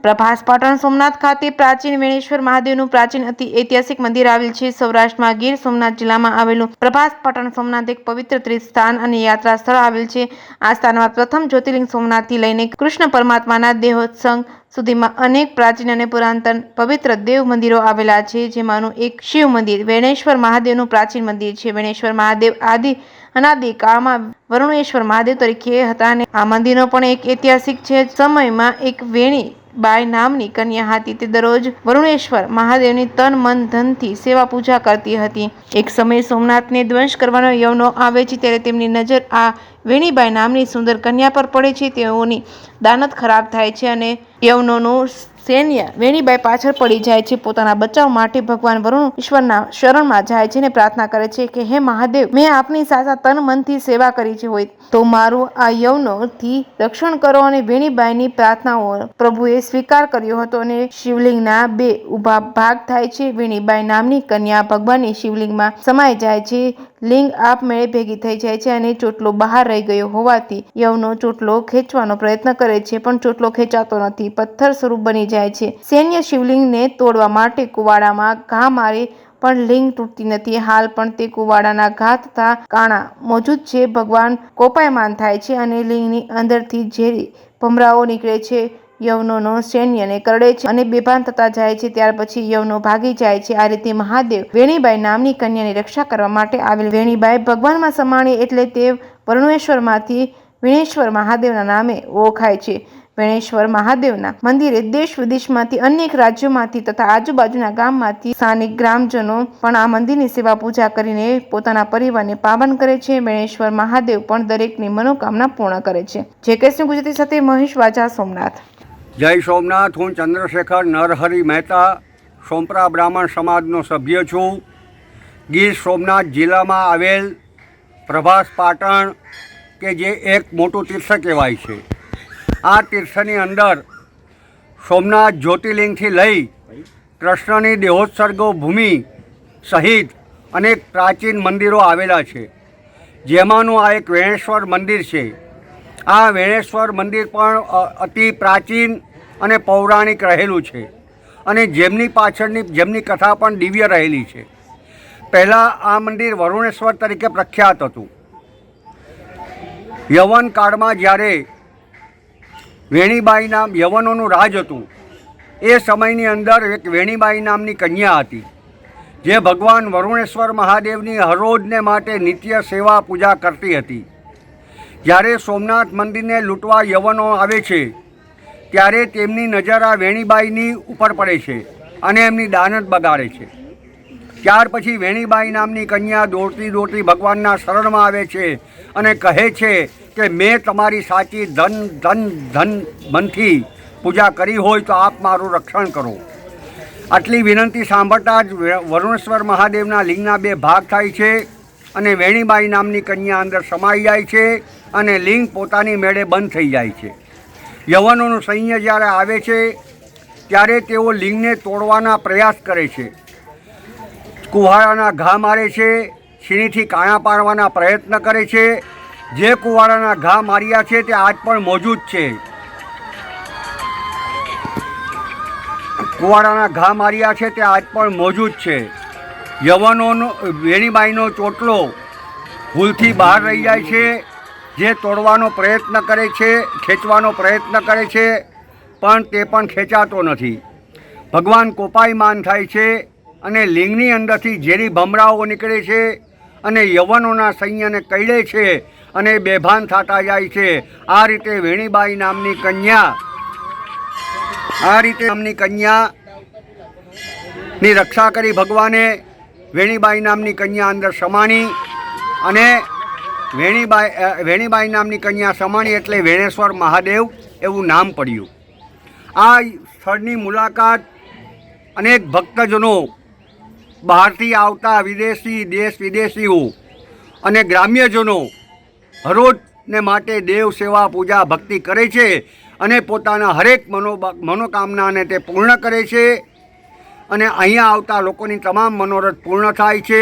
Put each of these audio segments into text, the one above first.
પ્રભાસ પાટણ સોમનાથ ખાતે પ્રાચીન વેણેશ્વર મહાદેવનું પ્રાચીન અતિ ઐતિહાસિક મંદિર આવેલ છે। સૌરાષ્ટ્રમાં ગીર સોમનાથ જિલ્લામાં આવેલું પ્રભાસ પાટણ સોમનાથ એક પવિત્ર તીર્થસ્થાન અને યાત્રા સ્થળ આવેલ છે। આ સ્થાનમાં પ્રથમ જ્યોતિર્લિંગ સોમનાથથી લઈને કૃષ્ણ પરમાત્માના દેહોત્સંગ સુધીમાં અનેક પ્રાચીન અને પુરાતન પવિત્ર દેવ મંદિરો આવેલા છે, જેમાંનું એક શિવ મંદિર વેણેશ્વર મહાદેવનું પ્રાચીન મંદિર છે। વેણેશ્વર મહાદેવ અનાદિ કાળમાં વરુણેશ્વર મહાદેવ તરીકે હતા અને આ મંદિરનો પણ એક ઐતિહાસિક છે। સમયમાં એક વેણી બાઈ નામની કન્યા હતી, તે દરરોજ વરુણેશ્વર મહાદેવની તન મન ધનથી સેવા પૂજા કરતી હતી। એક સમયે સોમનાથને ધ્વંસ કરવાનો યવનો આવે છે, ત્યારે તેમની નજર આ વેણીબાઈ નામની સુંદર કન્યા પર પડે છે। તેઓની દાનત ખરાબ થાય છે અને યવનોનું સૈન્ય વેણીબાઈ પાછળ પડી જાય છે। પોતાના બચાવ માટે ભગવાન વરુણેશ્વરના શરણમાં જાય છે અને પ્રાર્થના કરે છે કે હે મહાદેવ, મેં આપની સાચા તન મનથી સેવા કરી છે હોય તો મારું આ યવનોથી રક્ષણ કરો। અને વેણીબાઈની પ્રાર્થનાઓ પ્રભુએ સ્વીકાર કર્યો હતો અને શિવલિંગના બે ઊભા ભાગ થાય છે। વેણીબાઈ નામની કન્યા ભગવાનની શિવલિંગમાં સમાઈ જાય છે। લિંગ આપમેળે ભેગી થઈ જાય છે અને ચોટલો બહાર રહી ગયો હોવાથી યવનો ચોટલો ખેંચવાનો પ્રયત્ન કરે છે, પણ ચોટલો ખેંચાતો નથી, પથ્થર સ્વરૂપ બની જાય છે। સૈન્ય શિવલિંગને તોડવા માટે કુવાડામાં ઘા મારે પણ લિંગ તૂટતી નથી। હાલ પણ તે કુવાડાના ઘા તથા કાણા મોજૂદ છે। ભગવાન કોપાયમાન થાય છે અને લિંગની અંદરથી ઝેરી ભમરાઓ નીકળે છે। યવનોનો સૈન્યને કરડે છે અને બેભાન થતા જાય છે। ત્યાર પછી યવનો ભાગી જાય છે। આ રીતે મહાદેવ વેણીબાઈ નામની કન્યાની રક્ષા કરવા માટે આવેલ વેણીબાઈ ભગવાનમાં સમાણી એટલે તે વરુણેશ્વરમાંથી વેણેશ્વર મહાદેવના નામે ઓળખાય છે। વેણેશ્વર મહાદેવના મંદિરે દેશ વિદેશમાંથી અનેક રાજ્યોમાંથી તથા આજુબાજુના ગામમાંથી સ્થાનિક ગ્રામજનો પણ આ મંદિરની સેવા પૂજા કરીને પોતાના પરિવારને પાવન કરે છે। વેણેશ્વર મહાદેવ પણ દરેકની મનોકામના પૂર્ણ કરે છે। જેકેસી ગુજરાતી સાથે મહેશ વાજા, સોમનાથ। જય સોમનાથ। હું ચંદ્રશેખર નરહરી મહેતા સોમપરા બ્રાહ્મણ સમાજનો સભ્ય છું। ગીર સોમનાથ જિલ્લામાં આવેલ પ્રભાસ પાટણ કે જે એક મોટું તીર્થ કહેવાય છે, આ તીર્થની અંદર સોમનાથ જ્યોતિર્લિંગથી લઈ કૃષ્ણની દેહોત્સર્ગો ભૂમિ સહિત અનેક પ્રાચીન મંદિરો આવેલા છે, જેમાંનું આ એક વેણેશ્વર મંદિર છે। આ વેણેશ્વર મંદિર પણ અતિ પ્રાચીન અને પૌરાણિક રહેલું છે અને જેમની કથા પણ દિવ્ય રહેલી છે। પહેલાં આ મંદિર વરુણેશ્વર તરીકે પ્રખ્યાત હતું। યવન કાળમાં જ્યારે યવનોનું રાજ હતું, એ સમયની અંદર એક વેણીબાઈ નામની કન્યા હતી, જે ભગવાન વરુણેશ્વર મહાદેવની હરરોજને માટે નિત્ય સેવા પૂજા કરતી હતી। જ્યારે સોમનાથ મંદિરને લૂંટવા યવનો આવે છે, ત્યારે તેમની નજર આ વેણીબાઈની ઉપર પડે છે અને એમની દાનત બગાડે છે। ત્યાર પછી વેણીબાઈ નામની કન્યા દોડતી ભગવાનના શરણમાં આવે છે અને કહે છે કે મેં તમારી સાચી ધન મનથી પૂજા કરી હોય તો આપ મારું રક્ષણ કરો। આટલી વિનંતી સાંભળતા જ વરુણેશ્વર મહાદેવના લિંગના બે ભાગ થાય છે અને વેણીબાઈ નામની કન્યા અંદર સમાઈ જાય છે અને લિંગ પોતાની મેળે બંધ થઈ જાય છે। યવનોનું સૈન્ય જ્યારે આવે છે ત્યારે તેઓ લિંગને તોડવાના પ્રયાસ કરે છે, કુવાડાના ઘા મારે છે, છીણીથી કાણા પાડવાના પ્રયત્ન કરે છે। જે કુવાડાના ઘા માર્યા છે તે આજ પણ મોજૂદ છે। યવનોનો વેણીબાઈનો ચોટલો ભૂલથી બહાર રહી જાય છે, જે તોડવાનો પ્રયત્ન કરે છે, ખેંચવાનો પ્રયત્ન કરે છે, પણ તે પણ ખેંચાતો નથી। ભગવાન કોપાયમાન થાય છે અને લિંગની અંદરથી ઝેરી ભમરાઓ નીકળે છે અને યવનોના સૈન્યને કરડે છે અને બેભાન થતા જાય છે। આ રીતે વેણીબાઈ નામની કન્યાની રક્ષા કરી ભગવાને। વેણીબાઈ નામની કન્યા અંદર સમાણી અને વેણીબાઈ નામની કન્યા સમાણી એટલે વેણેશ્વર મહાદેવ એવું નામ પડ્યું। આ સ્થળની મુલાકાત અનેક ભક્તજનો, બહારથી આવતા વિદેશી, દેશ વિદેશીઓ અને ગ્રામ્યજનો હરરોજને માટે દેવ સેવા પૂજા ભક્તિ કરે છે અને પોતાના હરેક મનોકામનાને તે પૂર્ણ કરે છે અને અહીંયા આવતા લોકોની તમામ મનોરથ પૂર્ણ થાય છે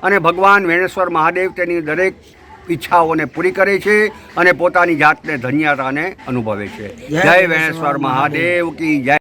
અને ભગવાન વેણેશ્વર મહાદેવ તેની દરેક ઈચ્છાઓને પૂરી કરે છે અને પોતાની જાતને ધન્યતાને અનુભવે છે. જય વેણેશ્વર મહાદેવ કી જય.